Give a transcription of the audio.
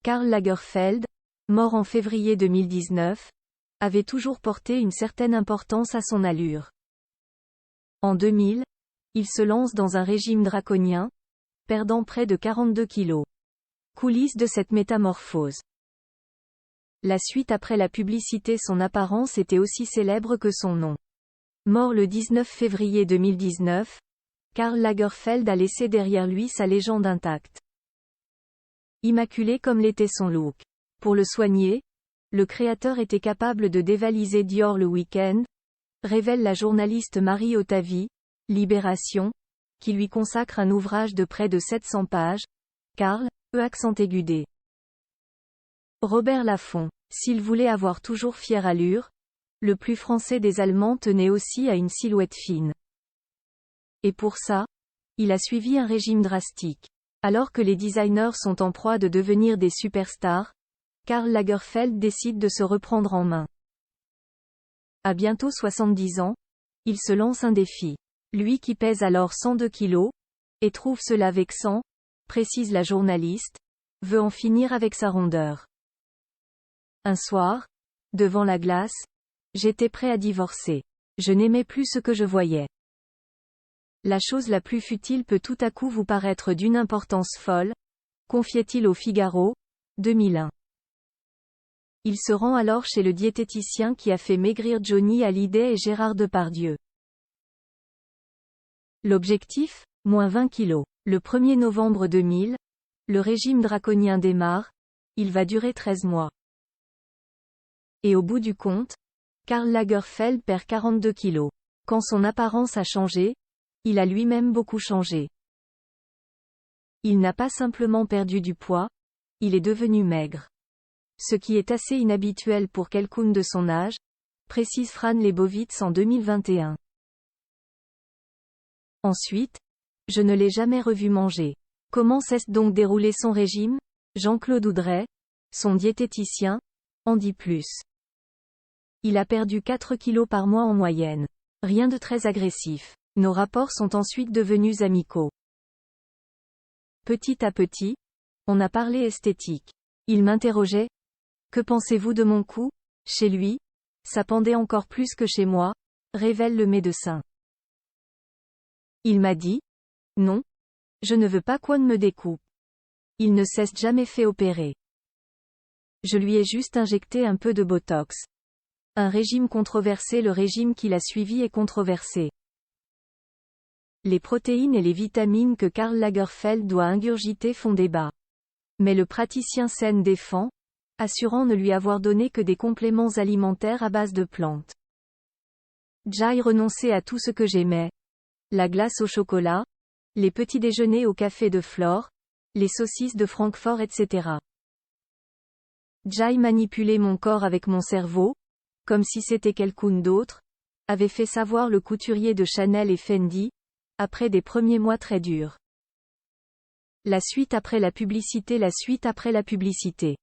Karl Lagerfeld, mort en février 2019, avait toujours porté une certaine importance à son allure. En 2000, il se lance dans un régime draconien, perdant près de 42 kilos. Coulisses de cette métamorphose. La suite après la publicité, son apparence était aussi célèbre que son nom. Mort le 19 février 2019, Karl Lagerfeld a laissé derrière lui sa légende intacte. Immaculé comme l'était son look. Pour le soigner, le créateur était capable de dévaliser Dior le week-end, révèle la journaliste Marie Ottavi, Libération, qui lui consacre un ouvrage de près de 700 pages, Karl, accent aigu. Robert Laffont. S'il voulait avoir toujours fière allure, le plus français des Allemands tenait aussi à une silhouette fine. Et pour ça, il a suivi un régime drastique. Alors que les designers sont en proie de devenir des superstars, Karl Lagerfeld décide de se reprendre en main. À bientôt 70 ans, il se lance un défi. Lui qui pèse alors 102 kilos, et trouve cela vexant, précise la journaliste, veut en finir avec sa rondeur. Un soir, devant la glace, j'étais prêt à divorcer. Je n'aimais plus ce que je voyais. La chose la plus futile peut tout à coup vous paraître d'une importance folle, confiait-il au Figaro, 2001. Il se rend alors chez le diététicien qui a fait maigrir Johnny Hallyday et Gérard Depardieu. L'objectif, moins 20 kilos. Le 1er novembre 2000, le régime draconien démarre, il va durer 13 mois. Et au bout du compte, Karl Lagerfeld perd 42 kilos. Quand son apparence a changé, il a lui-même beaucoup changé. Il n'a pas simplement perdu du poids, il est devenu maigre. Ce qui est assez inhabituel pour quelqu'un de son âge, précise Fran Lebowitz en 2021. Ensuite, je ne l'ai jamais revu manger. Comment s'est donc déroulé son régime? Jean-Claude Oudret, son diététicien, en dit plus. Il a perdu 4 kilos par mois en moyenne. Rien de très agressif. Nos rapports sont ensuite devenus amicaux. Petit à petit, on a parlé esthétique. Il m'interrogeait. Que pensez-vous de mon cou? Chez lui, ça pendait encore plus que chez moi, révèle le médecin. Il m'a dit. Non. Je ne veux pas qu'on me découpe. Il ne s'est jamais fait opérer. Je lui ai juste injecté un peu de Botox. Un régime controversé. Le régime qu'il a suivi est controversé. Les protéines et les vitamines que Karl Lagerfeld doit ingurgiter font débat. Mais le praticien s'en défend, assurant ne lui avoir donné que des compléments alimentaires à base de plantes. J'ai renoncé à tout ce que j'aimais. La glace au chocolat, les petits déjeuners au café de Flore, les saucisses de Francfort, etc. J'ai manipulé mon corps avec mon cerveau, comme si c'était quelqu'un d'autre, avait fait savoir le couturier de Chanel et Fendi, après des premiers mois très durs. La suite après la publicité. La suite après la publicité.